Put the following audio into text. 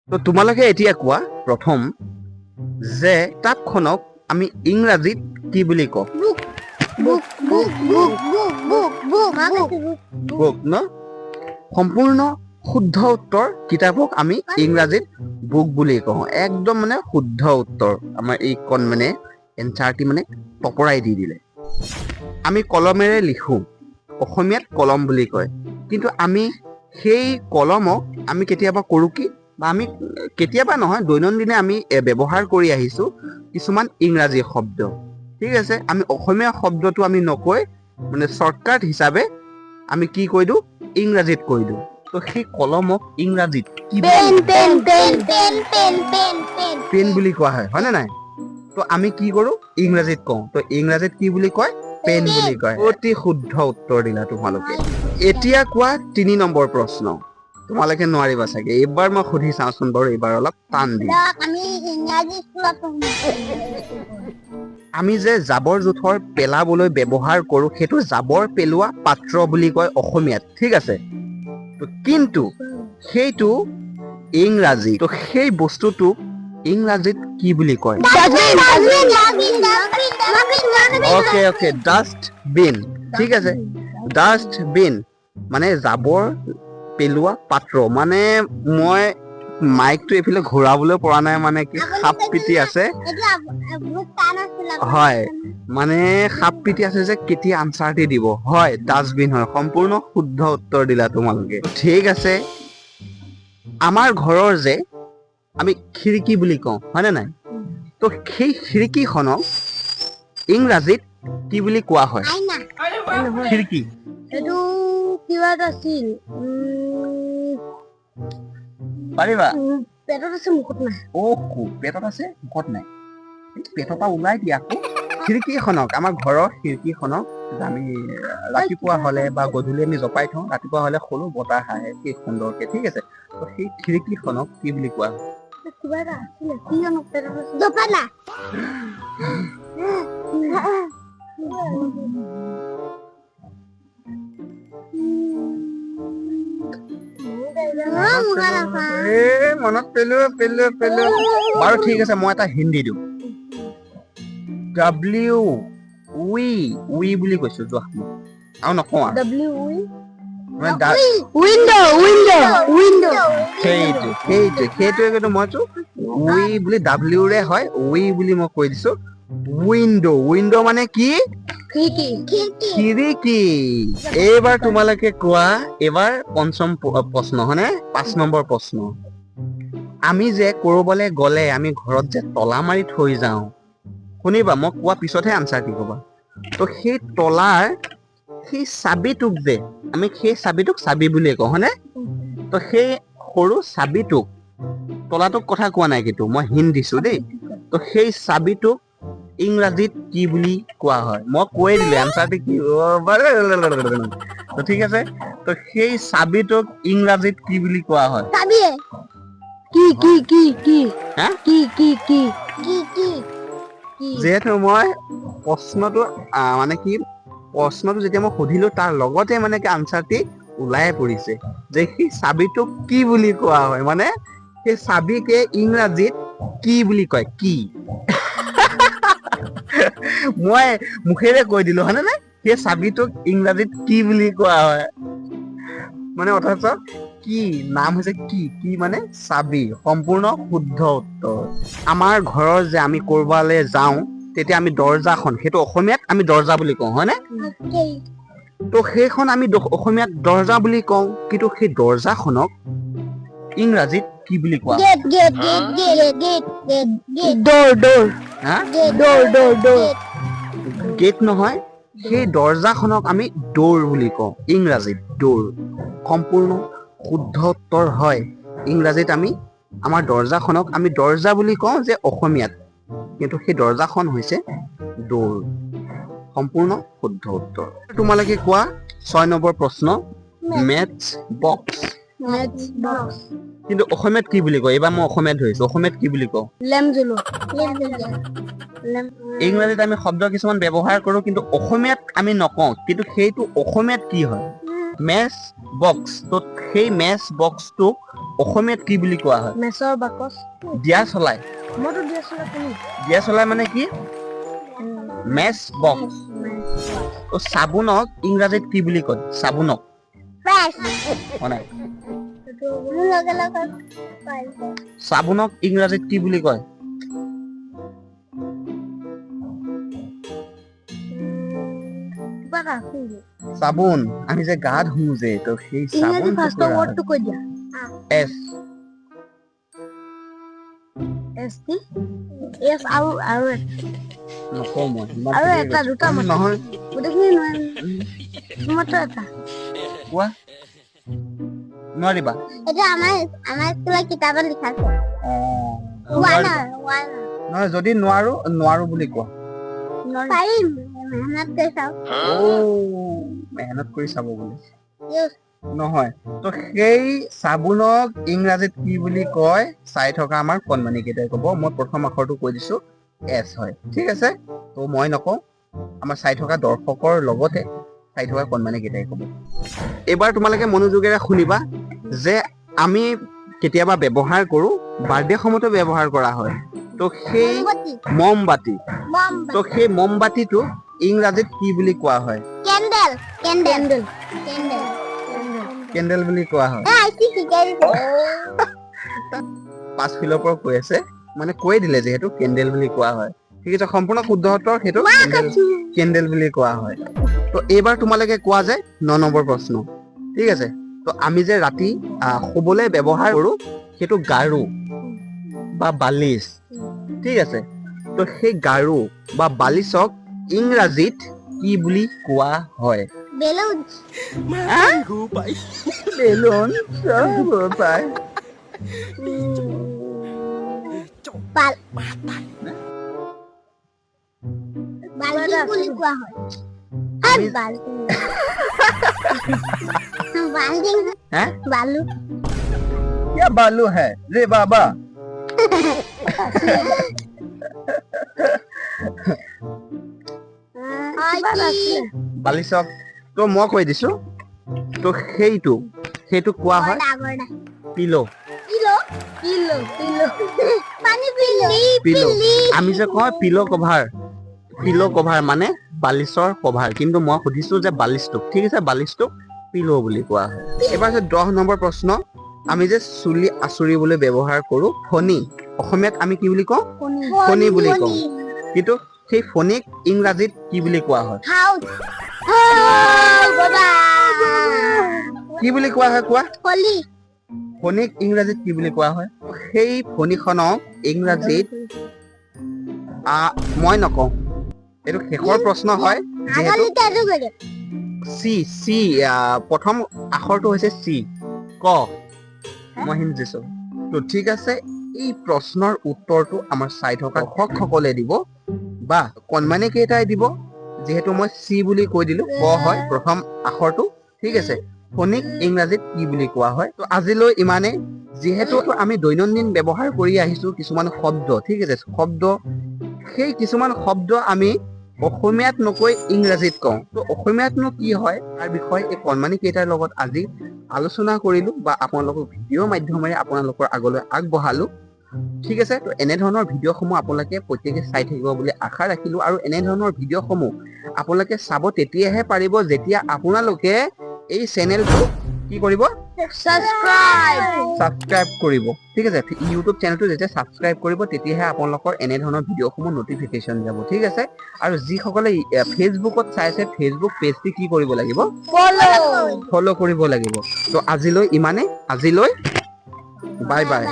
তো তোমালোকে এতিয়া কোৱা প্ৰথম যে কিতাপখনক আমি ইংৰাজীত কি বুলি কওঁ? বুক ন? সম্পূৰ্ণ শুদ্ধ উত্তৰ। কিতাপক আমি ইংৰাজীত বুক বুলি কওঁ। একদম মানে শুদ্ধ উত্তৰ। আমাৰ এইখন মানে এনচাৰটি মানে টপৰাই দি দিলে। আমি কলমেৰে লিখোঁ, অসমীয়াত কলম বুলি কয়, কিন্তু আমি সেই কলমক আমি কেতিয়াবা কৰোঁ কি, বা আমি কেতিয়াবা নহয় দৈনন্দিনে আমি ব্যৱহাৰ কৰি আহিছোঁ কিছুমান ইংৰাজী শব্দ। ঠিক আছে, আমি অসমীয়া শব্দটো আমি নকৈ মানে শ্বৰ্টকাট হিচাপে আমি কি কৈ দিওঁ, ইংৰাজীত কৈ দিওঁ। তো সেই কলমক ইংৰাজীত কি পেন বুলি কোৱা হয়, হয়নে নাই? তো আমি কি কৰোঁ, ইংৰাজীত কওঁ। তো ইংৰাজীত কি বুলি কয়? পেন বুলি কয়। অতি শুদ্ধ উত্তৰ দিলা তোমালোকে। এতিয়া কোৱা 3 নম্বৰ প্ৰশ্ন। তোমালোকে নোৱাৰিবা চাগে, এইবাৰ মই সুধি চাওঁচোন বাৰু, এইবাৰ অলপ টান দিম। আমি যে জাবৰ জোথৰ পেলাবলৈ ব্যৱহাৰ কৰোঁ সেইটো জাবৰ পেলোৱা পাত্ৰ বুলি কয় অসমীয়াত, ঠিক আছে? কিন্তু সেইটো ইংৰাজী, তো সেই বস্তুটোক ইংৰাজীত কি বুলি কয়? অকে ডাষ্টবিন, ঠিক আছে। ডাষ্টবিন মানে জাবৰ পেলোৱা পাত্ৰ। মানে মই মাইকটো এইফালে ঘূৰাবলৈ পৰা নাই, মানে কি সাপ পিটি আছে। হয়, মানে সাপ পিটি আছে যে কেতিয়া আনচাৰটি দিব। হয়, ডাষ্টবিন হয়। সম্পূৰ্ণ শুদ্ধ উত্তৰ দিলা তোমালোকে। ঠিক আছে, আমাৰ ঘৰৰ যে আমি খিৰিকী বুলি কওঁ, হয়নে নাই? তো সেই খিৰিকীখনক ইংৰাজীত কি বুলি কোৱা হয়? খিৰিকী। এইটো কিবা আছিল, পাৰিবা? পেটত আছে মুখত নাই। পেটত আছে মুখত নাই। পেটৰ পৰা ওলাই দিয়া আকৌ। খিৰিকীখনক, আমাৰ ঘৰৰ খিৰিকীখনক আমি ৰাতিপুৱা হ'লে বা গধূলি আমি জপাই থওঁ, ৰাতিপুৱা হ'লে খোলো, বতাহ আহে কি সুন্দৰকে, ঠিক আছে? তো সেই খিৰিকীখনক কি বুলি কোৱা হয়? কিবা এটা আছিলে, কি জানো, পেটত আছে। জপালা। মনত পেলো। বাৰু ঠিক আছে, মই এটা হিন্দী দিওঁ। উই বুলি কৈছো, যোৱা আৰু নকওঁ আৰু। সেইটোৱে কিন্তু মইতো উই বুলি ডাব্লিউৰে হয়, উই বুলি মই কৈ দিছো। উইণ্ড মানে কি? খিৰিকী। এইবাৰ তোমালোকে কোৱা, এইবাৰ পঞ্চম প্ৰশ্ন, হয়নে? 5 নম্বৰ প্ৰশ্ন। আমি যে কৰবালৈ গ'লে আমি ঘৰত যে তলা মাৰি থৈ যাওঁ, শুনিবা, মই কোৱা পিছতহে আনচাৰ কি ক'বা। তো সেই তলাৰ সেই চাবিটোক যে আমি সেই চাবিটোক চাবি বুলিয়ে কওঁ, হয়নে? তো সেই সৰু চাবিটোক, তলাটোক কথা কোৱা নাই কিন্তু মই হিন্ট দিছো দেই। তো সেই চাবিটোক ইংৰাজীত কি বুলি কোৱা হয়? মই কৈ দিলো আনচাৰটো কি। তো ঠিক আছে, তো সেই চাবিটোক ইংৰাজীত কি বুলি কোৱা হয়? যিহেতু মই প্ৰশ্নটো মানে কি, প্ৰশ্নটো যেতিয়া মই সুধিলো তাৰ লগতে মানে কি আনচাৰটি ওলাই পৰিছে যে সেই চাবিটোক কি বুলি কোৱা হয়, মানে সেই চাবিকে ইংৰাজীত কি বুলি কয়? কি? মই মুখেৰে কৈ দিলো, হয়নে নাই? সেই চাবিটোক ইংৰাজীত কি বুলি কোৱা হয়, মানে অথচ কি নাম হৈছে কি মানে চাবি। সম্পূৰ্ণ শুদ্ধ উত্তৰ। আমাৰ ঘৰৰ যে আমি কৰবালৈ যাওঁ তেতিয়া আমি দৰ্জাখন, সেইটো অসমীয়াত আমি দৰ্জা বুলি কওঁ, হয়নে? তো সেইখন আমি অসমীয়াত দৰ্জা বুলি কওঁ, কিন্তু সেই দৰ্জাখনক ইংৰাজীত কি বুলি কোৱা? গেট নহয়, সেই দৰ্জাখনক আমি ডোৰ বুলি কওঁ, ইংৰাজীত ডোৰ। সম্পূৰ্ণ শুদ্ধ উত্তৰ হয়। ইংৰাজীত আমি আমাৰ দৰ্জাখনক আমি দৰ্জা বুলি কওঁ যে অসমীয়াত, কিন্তু সেই দৰ্জাখন হৈছে ডোৰ। সম্পূৰ্ণ শুদ্ধ উত্তৰ। তোমালোকে কোৱা 6 নম্বৰ প্ৰশ্ন, মেথছ বক্স। কিন্তু অসমীয়াত কি বুলি কয়? এইবাৰ মই অসমীয়াত ধৰিছো, অসমীয়াত কি বুলি কওঁ? ইংৰাজীত আমি শব্দ কিছুমান ব্যৱহাৰ কৰো, কিন্তু অসমীয়াত আমি নকওঁ। কিন্তু সেইটো অসমীয়াত কি হয়? মেচ বক্স তো সেই মেচ বক্সটোক অসমীয়াত কি বুলি কোৱা হয় মেচৰ বাকচ দিয়া চলাই মইতো দি আছিলো তুমি দিয়া চলাই মানে কি মেচ বক্স তো চাবোনক ইংৰাজীত কি বুলি কয় চাবোনক মানে চাবোনক ইংৰাজীত কি বুলি কয় কিবা এটা আছিল চাবোন আমি যে গা ধুও যে তো সেই ইংৰাজী চাবোন ফাৰ্ষ্ট ৱৰ্ডটো কৈ দিয়া এছ এছ টি এছ আৰু নকওঁ মই ইমান আৰু ঠিকেই এটা কৈছো। দুটা মাত্ৰ। নহয় গোটেইখিনি নোৱাৰিম তোমাৰতো এটা কোৱা নোৱাৰিবা এটা আমাৰ স্কুলৰ কিতাপত লিখা আছে নহয় যদি নোৱাৰো বুলি কোৱা পাৰিম মেহনত কৰি চাওঁ মেহনত কৰি চাব বুলি নহয় তো সেই চাবোনক ইংৰাজীত কি বুলি কয় চাই থকা আমাৰ কণমানি কেইটাই ক'ব মই প্ৰথম আখৰটো কৈ দিছো এছ হয় ঠিক আছে তো মই নকওঁ আমাৰ চাই থকা দৰ্শকৰ লগতে চাই থকা কণমানি কেইটাই ক'ব এইবাৰ তোমালোকে মনোযোগেৰে শুনিবা যে আমি কেতিয়াবা ব্যৱহাৰ কৰো বাৰ্থডে সময়তো ব্যৱহাৰ কৰা হয় তো সেই মমবাতি তো সেই মমবাতিটো ইংৰাজীত কি বুলি কোৱা হয় কেণ্ডেল কেণ্ডেল কেণ্ডেল বুলি কোৱা হয় পাছফিলৰ পৰা কৈ আছে মানে কৈ দিলে যিহেতু কেণ্ডেল বুলি কোৱা হয় ঠিক আছে সম্পূৰ্ণ শুদ্ধ উত্তৰ সেইটো কেণ্ডেল বুলি কোৱা হয় তো এইবাৰ তোমালোকে কোৱা যে 9 নম্বৰ প্ৰশ্ন ঠিক আছে তো আমি যে ৰাতি শুবলৈ ব্যৱহাৰ কৰো সেইটো গাৰু বা বালিচ ঠিক আছে তো সেই গাৰু বা বালিচক ইংৰাজীত কি বুলি কোৱা হয় বেলুন বেলুন চব পায় বাল্টিং বুলি কোৱা হয় আমি- বাল্টিং বাল্টিং হ্যাঁ বালু क्या बालू है रे बाबा বালিচক তো মই কৈ দিছো তো সেইটো কোৱা হয় পিলো পিলো আমি যে কয় পিলো কভাৰ মানে বালিচৰ কভাৰ কিন্তু মই সুধিছো যে বালিচটোক ঠিক আছে বালিচটোক পিলো বুলি কোৱা হয় এবাৰ 10 নম্বৰ প্ৰশ্ন আমি যে চুলি আঁচুৰিবলৈ ব্যৱহাৰ কৰো ফণী অসমীয়াত আমি কি বুলি কওঁ ফণী বুলি কওঁ কিন্তু সেই ফণীক ইংৰাজীত কি বুলি কোৱা হয় কি বুলি কোৱা হয় কোৱা ফণীক ইংৰাজীত কি বুলি কোৱা হয় সেই ফণীখনক ইংৰাজীত মই নকওঁ এইটো শেষৰ প্ৰশ্ন হয় যিহেতু চি প্ৰথম আখৰটো হৈছে চি ক মই হিন্ট দিছো তো ঠিক আছে এই প্ৰশ্নৰ উত্তৰটো আমাৰ চাই থকা দৰ্শকসকলে দিব বা কণমানি কেইটাই দিব যিহেতু মই চি বুলি কৈ দিলো ক হয় প্ৰথম আখৰটো ঠিক আছে ফণীক ইংৰাজীত কি বুলি কোৱা হয় তো আজিলৈ ইমানেই যিহেতু আমি দৈনন্দিন ব্যৱহাৰ কৰি আহিছো কিছুমান শব্দ ঠিক আছে শব্দ সেই কিছুমান শব্দ আমি অসমীয়াত নকৈ ইংৰাজীত কওঁ তো অসমীয়াতনো কি হয় তাৰ বিষয়ে এই কণমানি কেইটাৰ লগত আজি আলোচনা কৰিলো বা আপোনালোকক ভিডিঅ' মাধ্যমেৰে আপোনালোকৰ আগলৈ আগবঢ়ালো ঠিক আছে তো এনেধৰণৰ ভিডিঅ'সমূহ আপোনালোকে প্ৰত্যেকে চাই থাকিব বুলি আশা ৰাখিলো আৰু এনেধৰণৰ ভিডিঅ'সমূহ আপোনালোকে চাব তেতিয়াহে পাৰিব যেতিয়া আপোনালোকে এই চেনেলটো কি কৰিব সাবস্ক্ৰাইব কৰিব ঠিক আছে ইউটিউব চেনেলটো যেতিয়া সাবস্ক্ৰাইব কৰিব তেতিয়াহে আপোনালোকৰ এনেধৰণৰ ভিডিঅ'সমূহ নটিফিকেশ্যন যাব ঠিক আছে আৰু যিসকলে ফেচবুকত চাইছে ফেচবুক পেজটি কি কৰিব লাগিব ফলো কৰিব লাগিব তো আজিলৈ ইমানে আজিলৈ বাই বাই